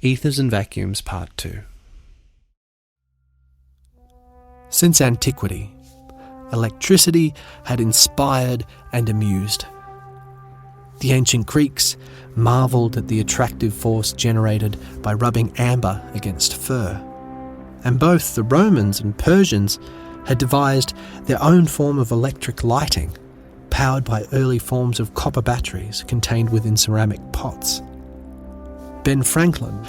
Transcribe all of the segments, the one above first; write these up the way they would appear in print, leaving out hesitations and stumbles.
Ethers and Vacuums Part 2. Since antiquity, electricity had inspired and amused. The ancient Greeks marvelled at the attractive force generated by rubbing amber against fur, and both the Romans and Persians had devised their own form of electric lighting, powered by early forms of copper batteries contained within ceramic pots. Ben Franklin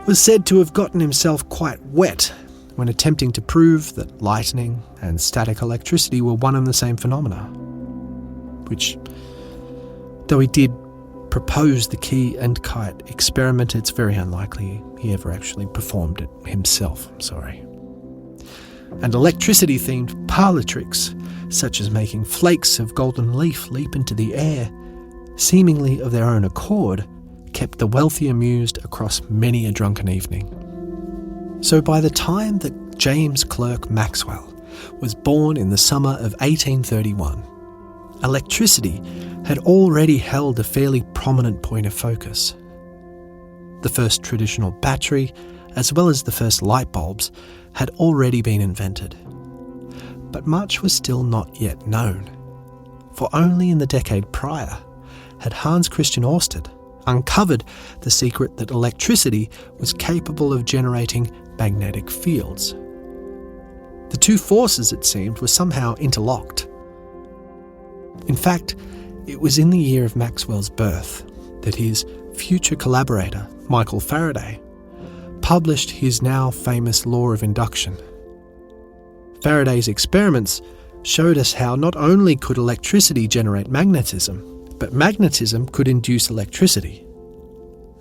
was said to have gotten himself quite wet when attempting to prove that lightning and static electricity were one and the same phenomena, which, though he did propose the key and kite experiment, it's very unlikely he ever actually performed it himself, And electricity-themed parlour tricks, such as making flakes of golden leaf leap into the air, seemingly of their own accord, kept the wealthy amused across many a drunken evening. So by the time that James Clerk Maxwell was born in the summer of 1831, electricity had already held a fairly prominent point of focus. The first traditional battery, as well as the first light bulbs, had already been invented. But much was still not yet known, for only in the decade prior had Hans Christian Ørsted uncovered the secret that electricity was capable of generating magnetic fields. The two forces, it seemed, were somehow interlocked. In fact, it was in the year of Maxwell's birth that his future collaborator, Michael Faraday, published his now famous law of induction. Faraday's experiments showed us how not only could electricity generate magnetism, but magnetism could induce electricity.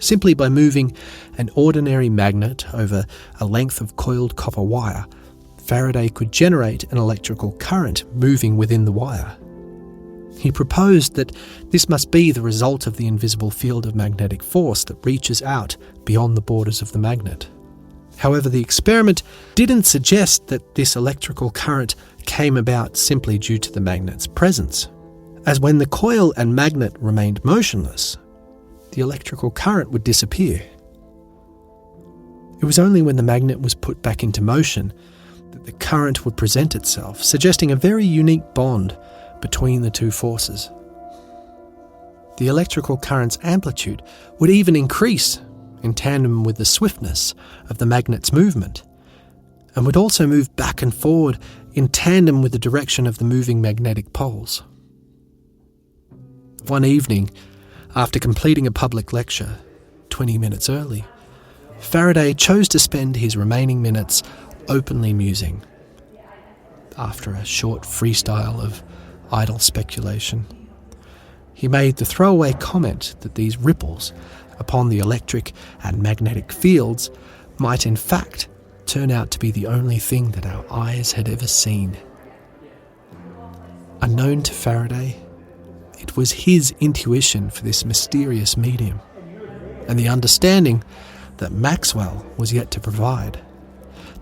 Simply by moving an ordinary magnet over a length of coiled copper wire, Faraday could generate an electrical current moving within the wire. He proposed that this must be the result of the invisible field of magnetic force that reaches out beyond the borders of the magnet. However, the experiment didn't suggest that this electrical current came about simply due to the magnet's presence, as when the coil and magnet remained motionless, the electrical current would disappear. It was only when the magnet was put back into motion that the current would present itself, suggesting a very unique bond between the two forces. The electrical current's amplitude would even increase in tandem with the swiftness of the magnet's movement, and would also move back and forward in tandem with the direction of the moving magnetic poles. One evening, after completing a public lecture, 20 minutes early, Faraday chose to spend his remaining minutes openly musing. After a short freestyle of idle speculation, he made the throwaway comment that these ripples upon the electric and magnetic fields might in fact turn out to be the only thing that our eyes had ever seen. Unknown to Faraday, it was his intuition for this mysterious medium, and the understanding that Maxwell was yet to provide,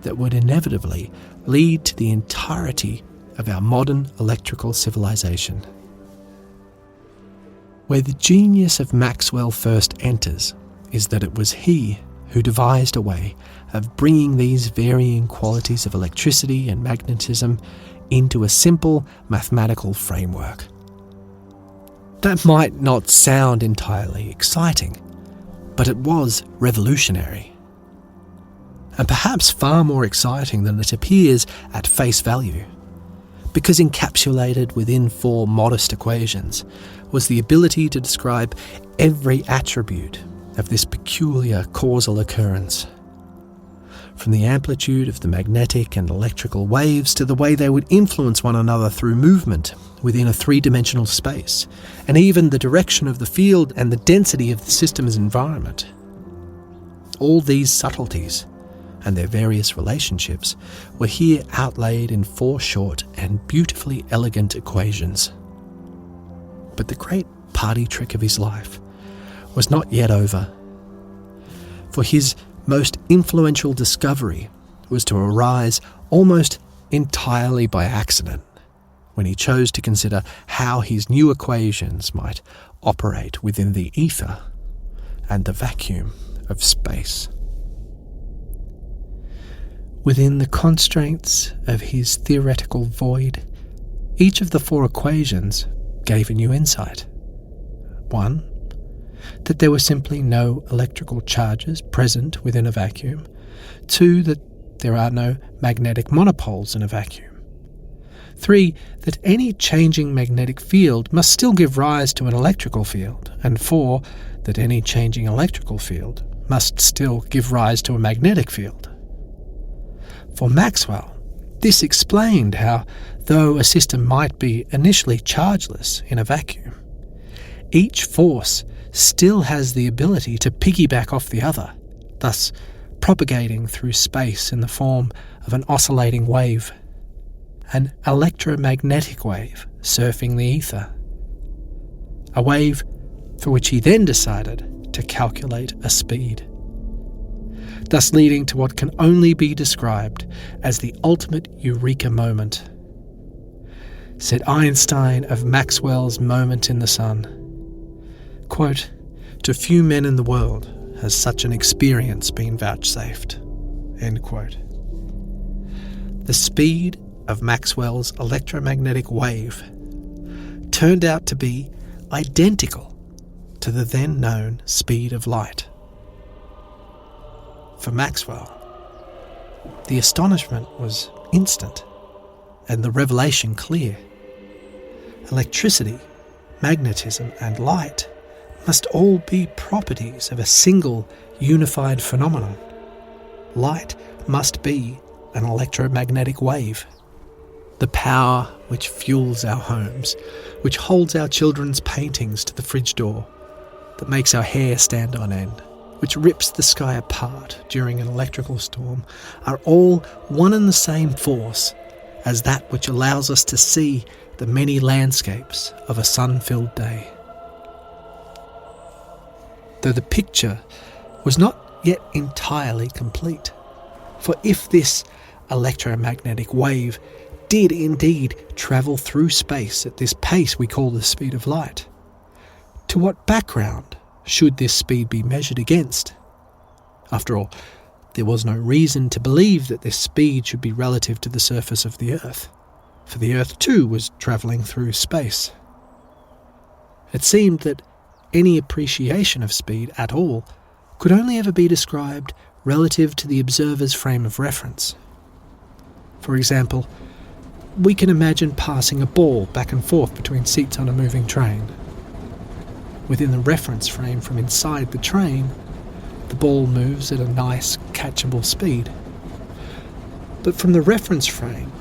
that would inevitably lead to the entirety of our modern electrical civilization. Where the genius of Maxwell first enters is that it was he who devised a way of bringing these varying qualities of electricity and magnetism into a simple mathematical framework. That might not sound entirely exciting, but it was revolutionary. And perhaps far more exciting than it appears at face value, because encapsulated within 4 modest equations was the ability to describe every attribute of this peculiar causal occurrence, from the amplitude of the magnetic and electrical waves to the way they would influence one another through movement within a 3-dimensional space, and even the direction of the field and the density of the system's environment. All these subtleties and their various relationships were here outlaid in 4 short and beautifully elegant equations. But the great party trick of his life was not yet over, for his most influential discovery was to arise almost entirely by accident when he chose to consider how his new equations might operate within the ether and the vacuum of space. Within the constraints of his theoretical void, each of the four equations gave a new insight. 1. That there were simply no electrical charges present within a vacuum. 2. That there are no magnetic monopoles in a vacuum. 3. That any changing magnetic field must still give rise to an electrical field. And 4. That any changing electrical field must still give rise to a magnetic field. For Maxwell, this explained how, though a system might be initially chargeless in a vacuum, each force still has the ability to piggyback off the other, thus propagating through space in the form of an oscillating wave, an electromagnetic wave surfing the ether, a wave for which he then decided to calculate a speed, thus leading to what can only be described as the ultimate Uereka moment. Said Einstein of Maxwell's moment in the sun, quote, "To few men in the world has such an experience been vouchsafed," end quote. The speed of Maxwell's electromagnetic wave turned out to be identical to the then known speed of light. For Maxwell, the astonishment was instant and the revelation clear. Electricity, magnetism, and light must all be properties of a single unified phenomenon. Light must be an electromagnetic wave. The power which fuels our homes, which holds our children's paintings to the fridge door, that makes our hair stand on end, which rips the sky apart during an electrical storm, are all one and the same force as that which allows us to see the many landscapes of a sun-filled day. Though the picture was not yet entirely complete, for if this electromagnetic wave did indeed travel through space at this pace we call the speed of light, to what background should this speed be measured against? After all, there was no reason to believe that this speed should be relative to the surface of the Earth, for the Earth too was travelling through space. It seemed that any appreciation of speed at all could only ever be described relative to the observer's frame of reference. For example, we can imagine passing a ball back and forth between seats on a moving train. Within the reference frame from inside the train, the ball moves at a nice, catchable speed. But from the reference frame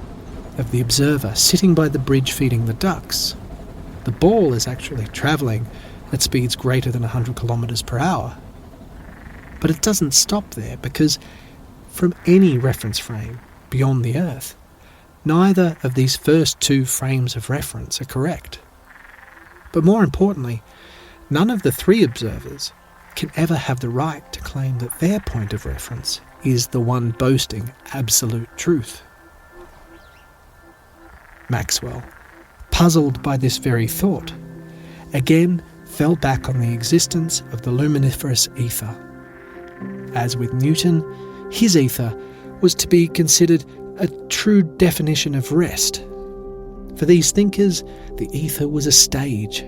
of the observer sitting by the bridge feeding the ducks, the ball is actually travelling at speeds greater than 100 kilometres per hour. But it doesn't stop there, because from any reference frame beyond the Earth, neither of these first two frames of reference are correct. But more importantly, none of the three observers can ever have the right to claim that their point of reference is the one boasting absolute truth. Maxwell, puzzled by this very thought, again fell back on the existence of the luminiferous ether. As with Newton, his ether was to be considered a true definition of rest. For these thinkers, the ether was a stage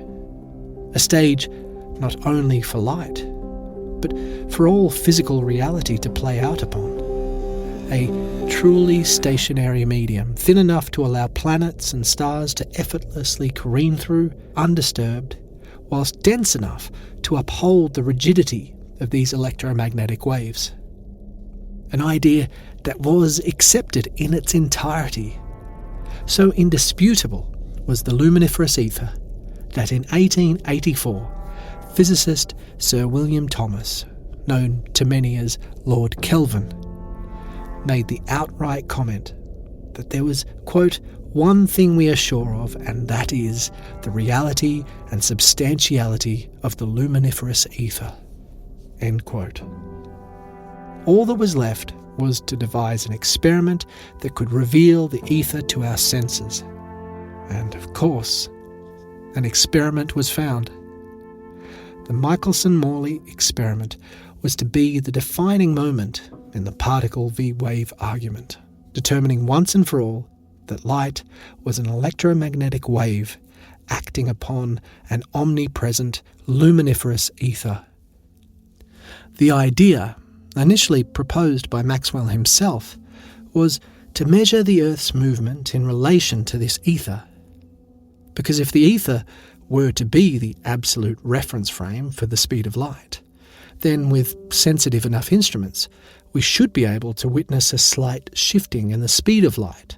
not only for light, but for all physical reality to play out upon. A truly stationary medium, thin enough to allow planets and stars to effortlessly careen through, undisturbed, whilst dense enough to uphold the rigidity of these electromagnetic waves. An idea that was accepted in its entirety. So indisputable was the luminiferous ether that in 1884, physicist Sir William Thomas, known to many as Lord Kelvin, made the outright comment that there was, quote, "one thing we are sure of, and that is the reality and substantiality of the luminiferous ether," end quote. All that was left was to devise an experiment that could reveal the ether to our senses. And, of course, an experiment was found. The Michelson-Morley experiment was to be the defining moment in the particle v-wave argument, determining once and for all that light was an electromagnetic wave acting upon an omnipresent luminiferous ether. The idea, initially proposed by Maxwell himself, was to measure the Earth's movement in relation to this ether. Because if the ether were to be the absolute reference frame for the speed of light, then with sensitive enough instruments, we should be able to witness a slight shifting in the speed of light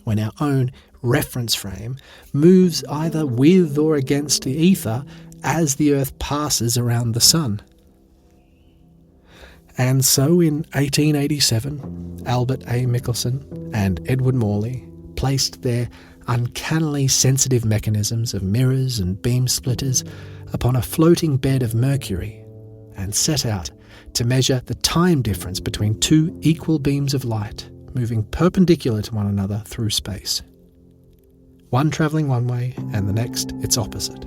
when our own reference frame moves either with or against the ether as the Earth passes around the Sun. And so in 1887, Albert A. Michelson and Edward Morley placed their uncannily sensitive mechanisms of mirrors and beam splitters upon a floating bed of mercury and set out to measure the time difference between two equal beams of light moving perpendicular to one another through space. One travelling one way and the next its opposite.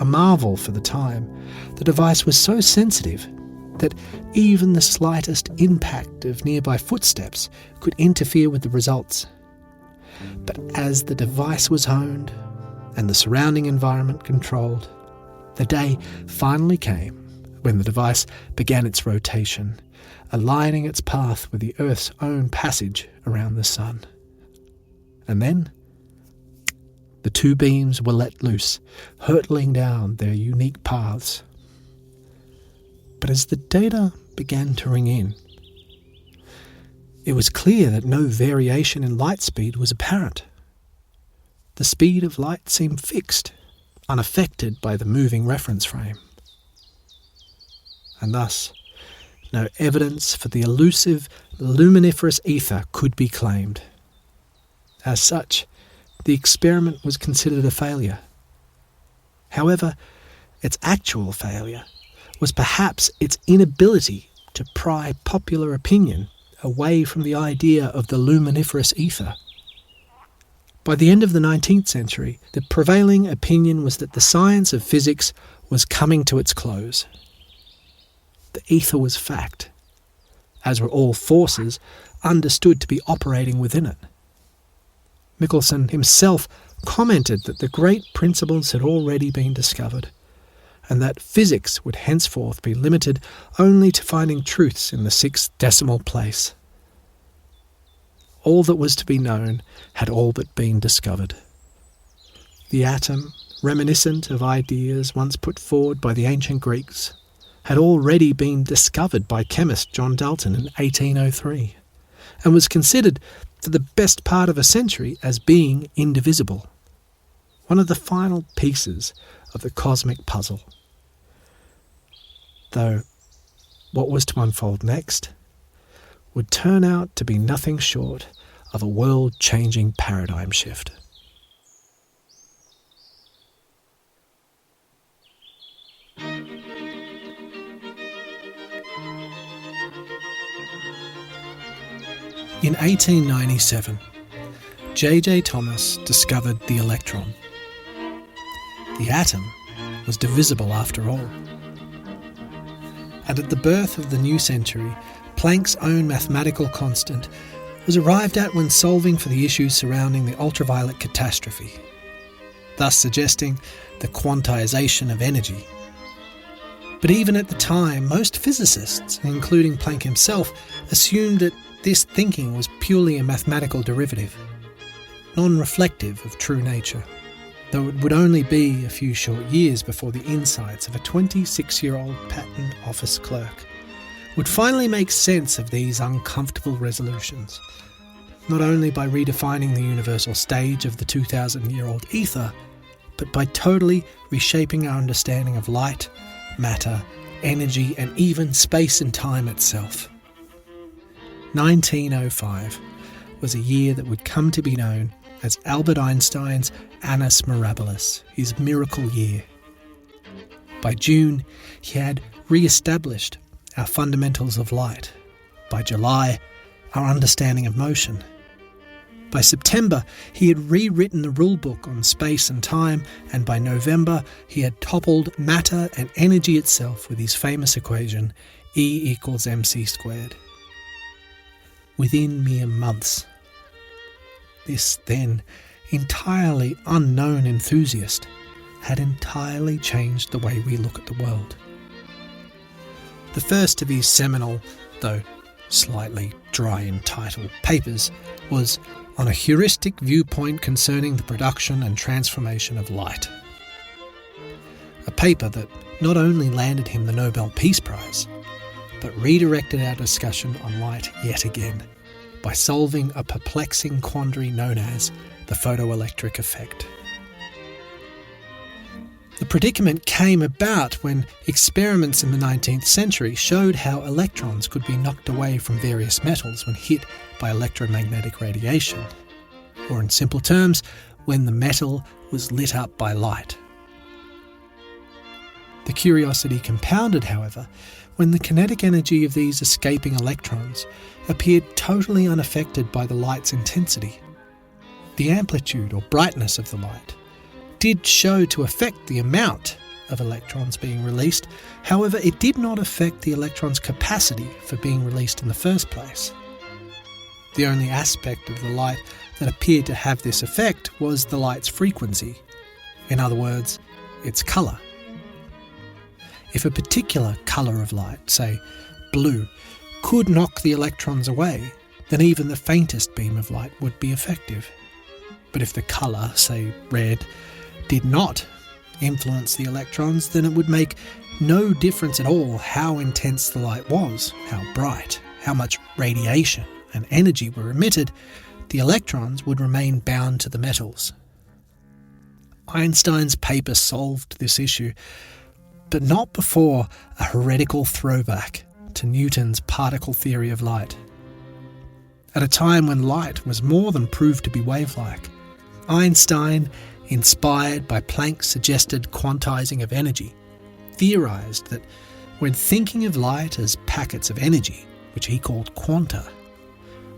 A marvel for the time, the device was so sensitive that even the slightest impact of nearby footsteps could interfere with the results. But as the device was honed and the surrounding environment controlled, the day finally came when the device began its rotation, aligning its path with the Earth's own passage around the Sun. And then the two beams were let loose, hurtling down their unique paths. But as the data began to ring in, it was clear that no variation in light speed was apparent. The speed of light seemed fixed, unaffected by the moving reference frame. And thus, no evidence for the elusive luminiferous ether could be claimed. As such, the experiment was considered a failure. However, its actual failure was perhaps its inability to pry popular opinion away from the idea of the luminiferous ether. By the end of the 19th century, the prevailing opinion was that the science of physics was coming to its close. The ether was fact, as were all forces understood to be operating within it. Michelson himself commented that the great principles had already been discovered, and that physics would henceforth be limited only to finding truths in the sixth decimal place. All that was to be known had all but been discovered. The atom, reminiscent of ideas once put forward by the ancient Greeks, had already been discovered by chemist John Dalton in 1803, and was considered for the best part of a century as being indivisible, one of the final pieces of the cosmic puzzle. Though what was to unfold next would turn out to be nothing short of a world-changing paradigm shift. In 1897, J.J. Thomas discovered the electron. The atom was divisible after all. And at the birth of the new century, Planck's own mathematical constant was arrived at when solving for the issues surrounding the ultraviolet catastrophe, thus suggesting the quantization of energy. But even at the time, most physicists, including Planck himself, assumed that this thinking was purely a mathematical derivative, non-reflective of true nature, though it would only be a few short years before the insights of a 26-year-old patent office clerk would finally make sense of these uncomfortable resolutions, not only by redefining the universal stage of the 2,000-year-old ether, but by totally reshaping our understanding of light, matter, energy, and even space and time itself. 1905 was a year that would come to be known as Albert Einstein's Annus Mirabilis, his miracle year. By June, he had re-established our fundamentals of light. By July, our understanding of motion. By September, he had rewritten the rulebook on space and time, and by November, he had toppled matter and energy itself with his famous equation, E = mc². Within mere months. This then entirely unknown enthusiast had entirely changed the way we look at the world. The first of his seminal, though slightly dry in title, papers was on a heuristic viewpoint concerning the production and transformation of light. A paper that not only landed him the Nobel Peace Prize, but redirected our discussion on light yet again by solving a perplexing quandary known as the photoelectric effect. The predicament came about when experiments in the 19th century showed how electrons could be knocked away from various metals when hit by electromagnetic radiation, or in simple terms, when the metal was lit up by light. The curiosity compounded, however, when the kinetic energy of these escaping electrons appeared totally unaffected by the light's intensity. The amplitude or brightness of the light did show to affect the amount of electrons being released, however it did not affect the electron's capacity for being released in the first place. The only aspect of the light that appeared to have this effect was the light's frequency, in other words, its colour. If a particular colour of light, say blue, could knock the electrons away, then even the faintest beam of light would be effective. But if the colour, say red, did not influence the electrons, then it would make no difference at all how intense the light was, how bright, how much radiation and energy were emitted, the electrons would remain bound to the metals. Einstein's paper solved this issue, but not before a heretical throwback to Newton's particle theory of light. At a time when light was more than proved to be wave-like, Einstein, inspired by Planck's suggested quantizing of energy, theorized that when thinking of light as packets of energy, which he called quanta,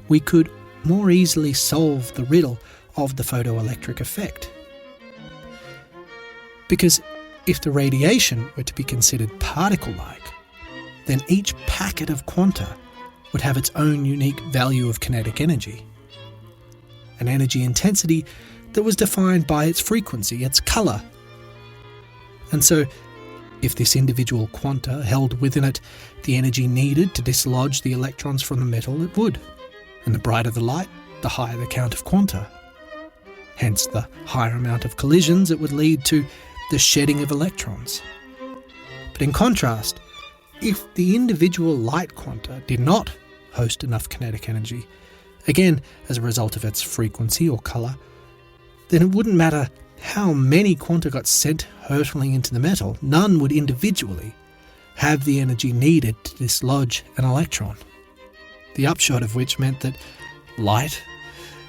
we could more easily solve the riddle of the photoelectric effect. Because if the radiation were to be considered particle-like, then each packet of quanta would have its own unique value of kinetic energy, an energy intensity that was defined by its frequency, its colour. And so, if this individual quanta held within it the energy needed to dislodge the electrons from the metal, it would. And the brighter the light, the higher the count of quanta. Hence, the higher amount of collisions it would lead to the shedding of electrons. But in contrast, if the individual light quanta did not host enough kinetic energy, again as a result of its frequency or colour, then it wouldn't matter how many quanta got sent hurtling into the metal, none would individually have the energy needed to dislodge an electron. The upshot of which meant that light,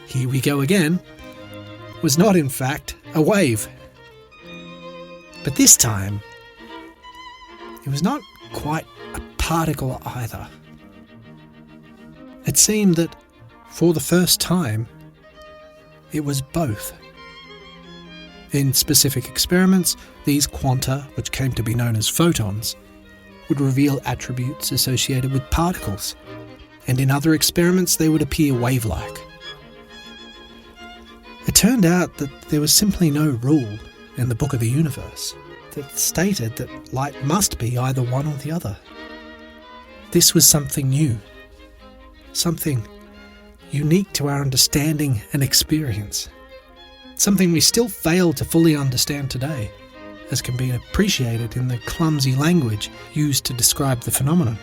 here we go again, was not in fact a wave. But this time, it was not quite a particle either. It seemed that, for the first time, it was both. In specific experiments, these quanta, which came to be known as photons, would reveal attributes associated with particles, and in other experiments they would appear wave-like. It turned out that there was simply no rule in the book of the universe that stated that light must be either one or the other. This was something new, something unique to our understanding and experience, something we still fail to fully understand today, as can be appreciated in the clumsy language used to describe the phenomenon.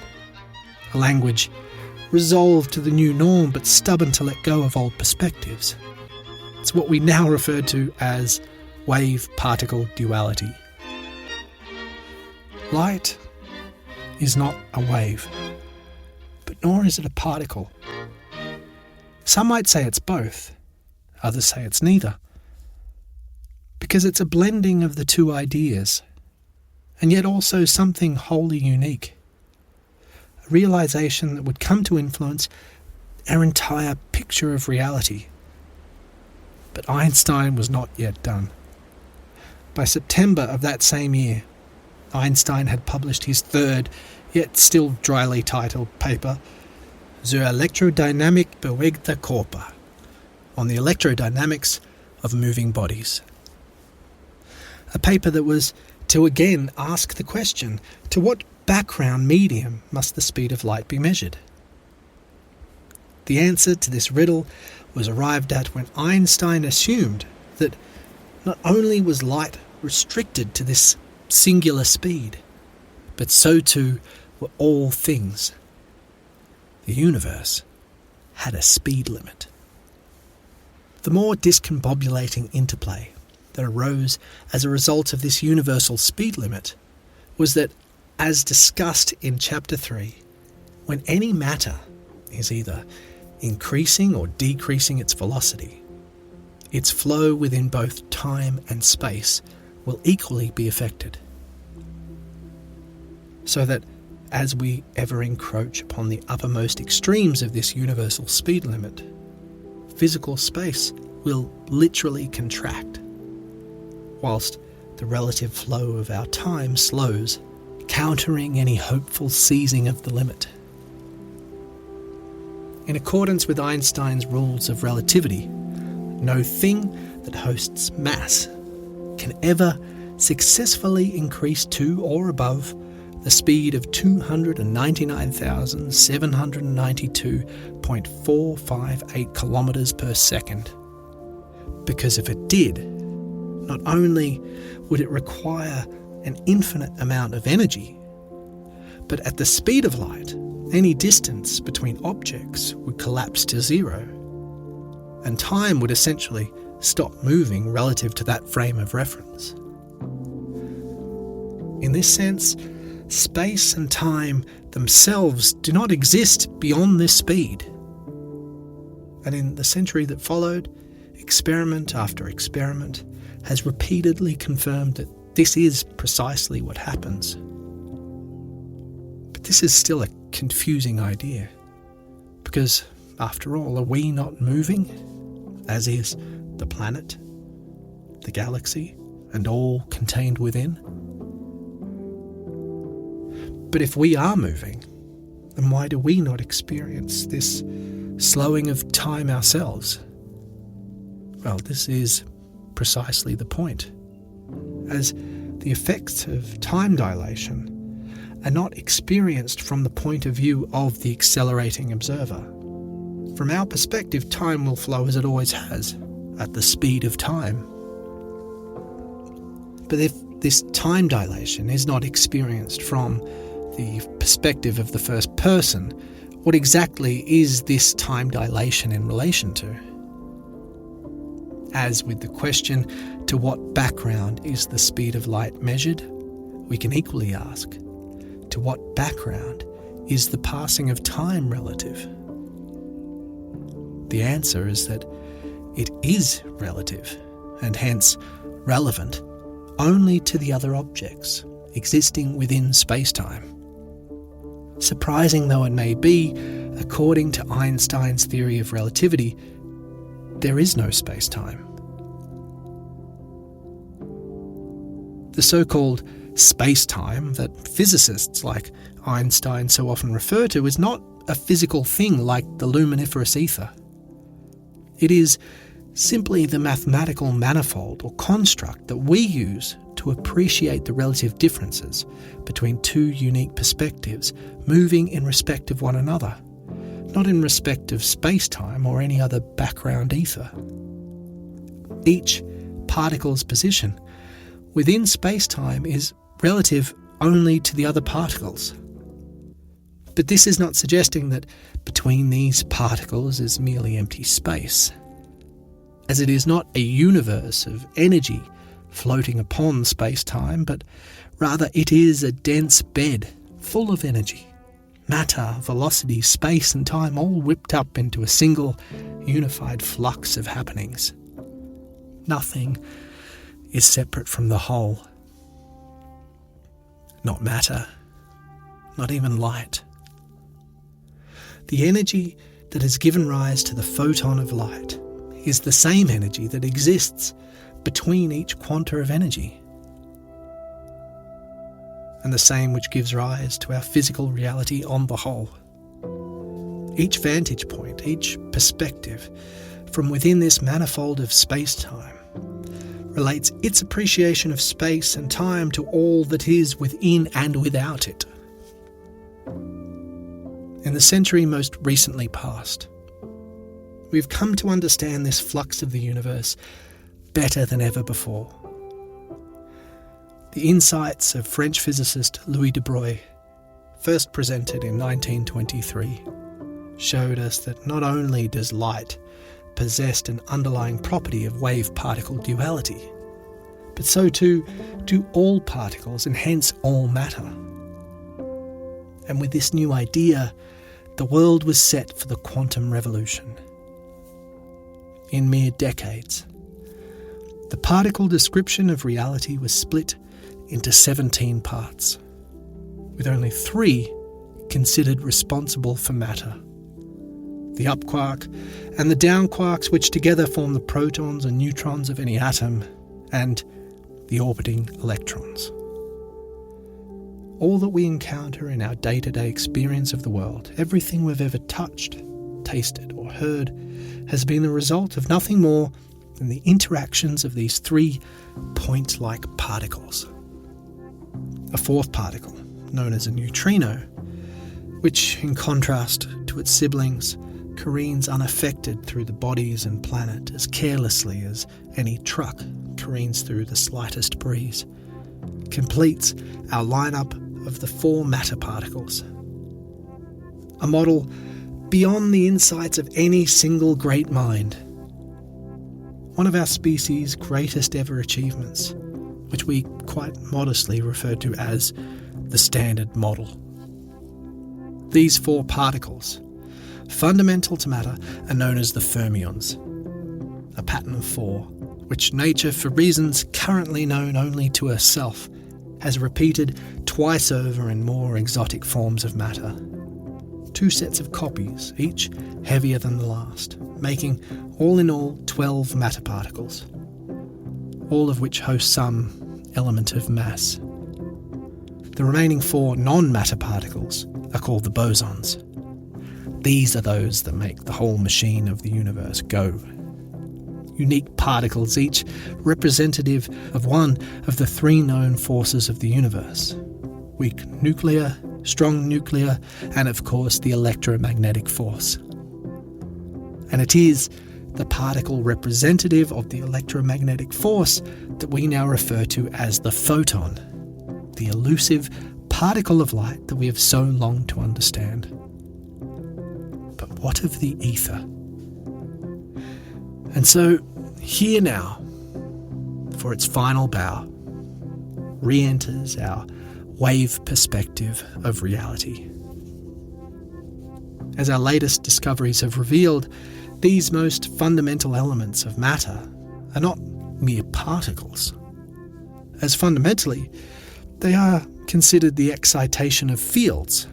A language resolved to the new norm but stubborn to let go of old perspectives. It's what we now refer to as wave-particle duality. Light is not a wave, but nor is it a particle. Some might say it's both, others say it's neither, because it's a blending of the two ideas, and yet also something wholly unique. A realization that would come to influence our entire picture of reality But Einstein was not yet done. By September of that same year, Einstein had published his third, yet still dryly titled paper, Zur Elektrodynamik bewegter Körper, on the electrodynamics of moving bodies. A paper that was to again ask the question, to what background medium must the speed of light be measured? The answer to this riddle was arrived at when Einstein assumed that not only was light restricted to this singular speed, but so too were all things. The universe had a speed limit. The more discombobulating interplay that arose as a result of this universal speed limit was that, as discussed in Chapter 3, when any matter is either increasing or decreasing its velocity, its flow within both time and space will equally be affected. So that as we ever encroach upon the uppermost extremes of this universal speed limit, physical space will literally contract, whilst the relative flow of our time slows, countering any hopeful seizing of the limit. In accordance with Einstein's rules of relativity, no thing that hosts mass can ever successfully increase to or above the speed of 299,792.458 kilometers per second. Because if it did, not only would it require an infinite amount of energy, but at the speed of light, any distance between objects would collapse to zero, and time would essentially stop moving relative to that frame of reference. In this sense, space and time themselves do not exist beyond this speed. And in the century that followed, experiment after experiment has repeatedly confirmed that this is precisely what happens. But this is still a confusing idea, because, after all, are we not moving, as is the planet, the galaxy, and all contained within? But if we are moving, then why do we not experience this slowing of time ourselves? Well, this is precisely the point, as the effects of time dilation are not experienced from the point of view of the accelerating observer. From our perspective, time will flow as it always has, at the speed of time. But if this time dilation is not experienced from the perspective of the first person, what exactly is this time dilation in relation to? As with the question, to what background is the speed of light measured, we can equally ask, to what background is the passing of time relative? The answer is that it is relative, and hence relevant only to the other objects existing within space-time. Surprising though it may be, according to Einstein's theory of relativity, there is no space-time. The so-called space-time that physicists like Einstein so often refer to is not a physical thing like the luminiferous ether. It is simply the mathematical manifold or construct that we use to appreciate the relative differences between two unique perspectives moving in respect of one another, not in respect of space-time or any other background ether. Each particle's position within space-time is relative only to the other particles. But this is not suggesting that between these particles is merely empty space, as it is not a universe of energy floating upon space-time, but rather it is a dense bed full of energy, matter, velocity, space and time all whipped up into a single unified flux of happenings. Nothing is separate from the whole. Not matter, not even light. The energy that has given rise to the photon of light is the same energy that exists between each quanta of energy, and the same which gives rise to our physical reality on the whole. Each vantage point, each perspective from within this manifold of space-time relates its appreciation of space and time to all that is within and without it. In the century most recently past, we've come to understand this flux of the universe better than ever before. The insights of French physicist Louis de Broglie, first presented in 1923, showed us that not only does light possess an underlying property of wave-particle duality, but so too do all particles and hence all matter. And with this new idea, the world was set for the quantum revolution. In mere decades, the particle description of reality was split into 17 parts, with only 3 considered responsible for matter: the up quark and the down quarks, which together form the protons and neutrons of any atom, and the orbiting electrons. All that we encounter in our day-to-day experience of the world, everything we've ever touched, tasted or heard, has been the result of nothing more than the interactions of these 3 point-like particles. A 4th particle, known as a neutrino, which, in contrast to its siblings, careens unaffected through the bodies and planet as carelessly as any truck careens through the slightest breeze, completes our lineup of the 4 matter particles. A model beyond the insights of any single great mind. One of our species' greatest ever achievements, which we quite modestly refer to as the Standard Model. These 4 particles, fundamental to matter, are known as the fermions, a pattern of 4, which nature, for reasons currently known only to herself, has repeated twice over in more exotic forms of matter. 2 sets of copies, each heavier than the last, making all in all 12 matter particles, all of which host some element of mass. The remaining 4 non-matter particles are called the bosons. These are those that make the whole machine of the universe go. Unique particles, each representative of one of the 3 known forces of the universe: weak nuclear, strong nuclear, and of course the electromagnetic force. And it is the particle representative of the electromagnetic force that we now refer to as the photon, the elusive particle of light that we have so longed to understand. But what of the ether? And so, here now, for its final bow, re-enters our wave perspective of reality. As our latest discoveries have revealed, these most fundamental elements of matter are not mere particles, as fundamentally they are considered the excitation of fields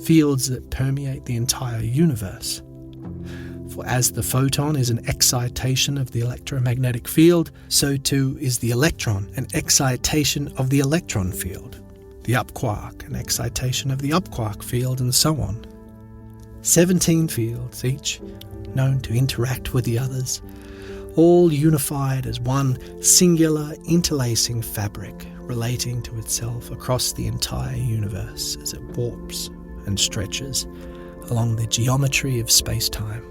that permeate the entire universe. For as the photon is an excitation of the electromagnetic field, so too is the electron an excitation of the electron field, the up quark an excitation of the up quark field, and so on. 17 fields, each known to interact with the others, all unified as one singular interlacing fabric relating to itself across the entire universe as it warps and stretches along the geometry of space-time.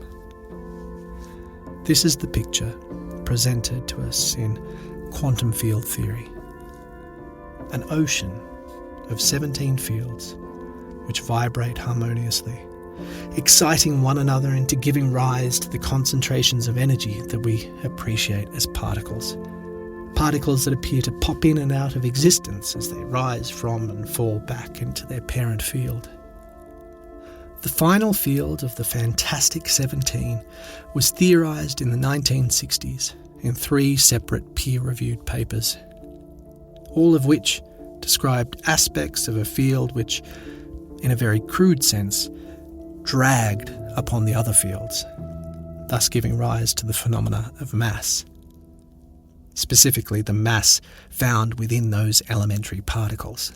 This is the picture presented to us in quantum field theory. An ocean of 17 fields which vibrate harmoniously, exciting one another into giving rise to the concentrations of energy that we appreciate as particles. Particles that appear to pop in and out of existence as they rise from and fall back into their parent field. The final field of the fantastic 17 was theorised in the 1960s in 3 separate peer-reviewed papers, all of which described aspects of a field which, in a very crude sense, dragged upon the other fields. thus giving rise to the phenomena of mass, specifically the mass found within those elementary particles.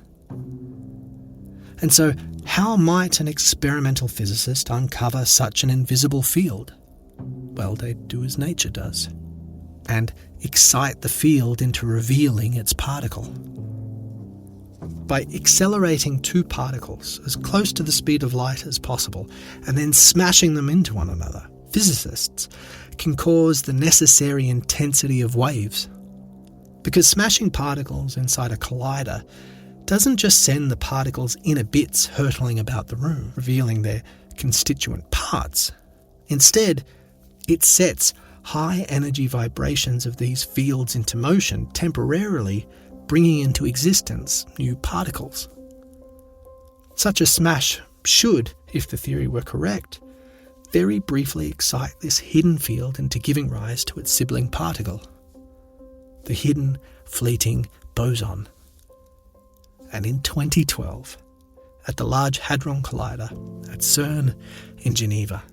And so, how might an experimental physicist uncover such an invisible field? Well, they do as nature does, and excite the field into revealing its particle. By accelerating two particles as close to the speed of light as possible and then smashing them into one another, physicists can cause the necessary intensity of waves. Because smashing particles inside a collider doesn't just send the particles' inner bits hurtling about the room, revealing their constituent parts. Instead, it sets high energy vibrations of these fields into motion, temporarily bringing into existence new particles. Such a smash should, if the theory were correct, very briefly excite this hidden field into giving rise to its sibling particle, the hidden, fleeting boson. And in 2012, at the Large Hadron Collider at CERN in Geneva,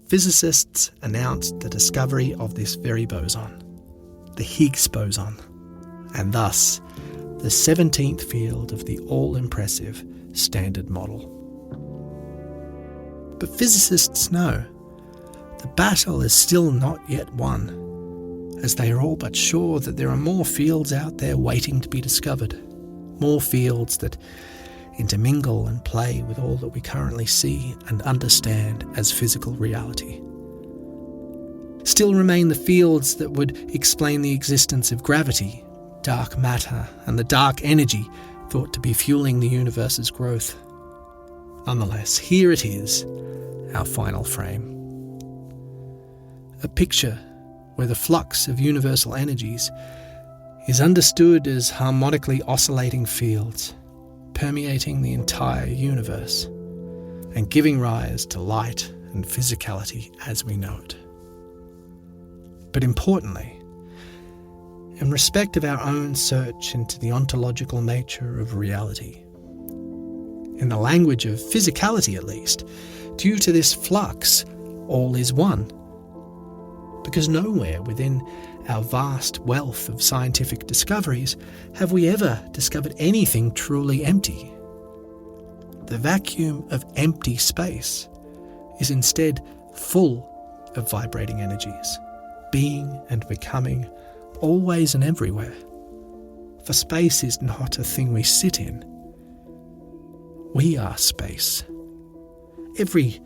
physicists announced the discovery of this very boson, the Higgs boson, and thus the 17th field of the all-impressive Standard Model. But physicists know the battle is still not yet won, as they are all but sure that there are more fields out there waiting to be discovered, more fields that intermingle and play with all that we currently see and understand as physical reality. Still remain the fields that would explain the existence of gravity, dark matter, and the dark energy thought to be fueling the universe's growth. Nonetheless, here it is, our final frame. A picture where the flux of universal energies is understood as harmonically oscillating fields, permeating the entire universe, and giving rise to light and physicality as we know it. But importantly, in respect of our own search into the ontological nature of reality, in the language of physicality at least, due to this flux, all is one. Because nowhere within our vast wealth of scientific discoveries have we ever discovered anything truly empty. The vacuum of empty space is instead full of vibrating energies, being and becoming always and everywhere. For space is not a thing we sit in. We are space. Every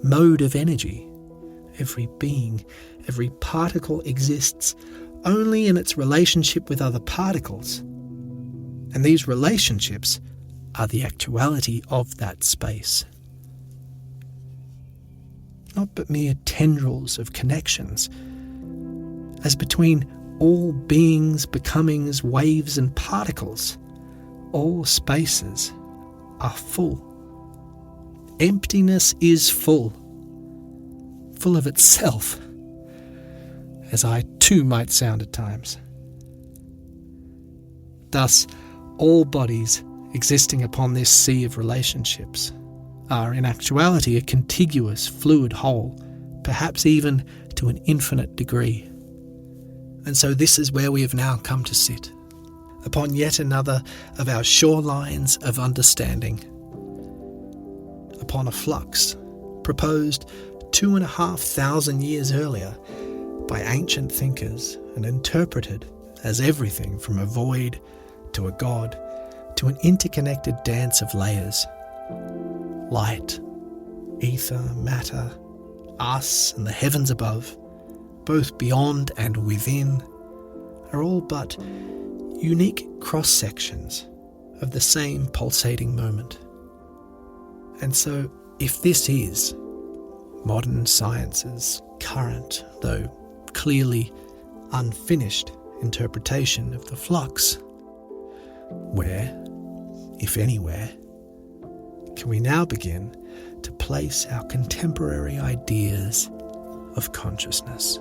mode of energy, every being, every particle exists only in its relationship with other particles. And these relationships are the actuality of that space. Not but mere tendrils of connections, as between all beings, becomings, waves and particles, all spaces are full. Emptiness is full of itself, as I too might sound at times. Thus, all bodies existing upon this sea of relationships are in actuality a contiguous fluid whole, perhaps even to an infinite degree. And so this is where we have now come to sit, upon yet another of our shorelines of understanding, upon a flux proposed 2,500 years earlier by ancient thinkers and interpreted as everything from a void to a god to an interconnected dance of layers. Light, ether, matter, us and the heavens above, both beyond and within, are all but unique cross-sections of the same pulsating moment. And so, if this is modern science's current, though clearly unfinished, interpretation of the flux, where, if anywhere, can we now begin to place our contemporary ideas of consciousness?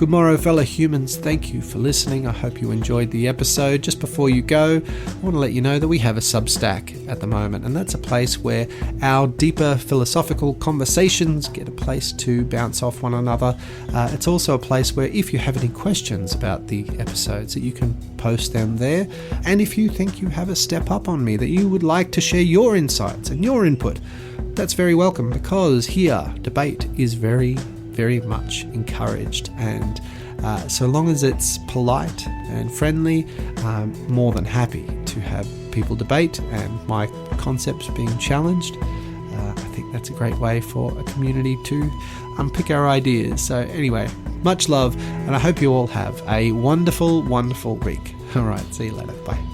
Good morrow, fellow humans. Thank you for listening. I hope you enjoyed the episode. Just before you go, I want to let you know that we have a Substack at the moment, and that's a place where our deeper philosophical conversations get a place to bounce off one another. It's also a place where if you have any questions about the episodes, that you can post them there. And if you think you have a step up on me, that you would like to share your insights and your input, that's very welcome, because here debate is very, very much encouraged, and so long as it's polite and friendly, I'm more than happy to have people debate and my concepts being challenged. I think that's a great way for a community to unpick our ideas. So anyway, much love, and I hope you all have a wonderful, wonderful week. All right, see you later. Bye.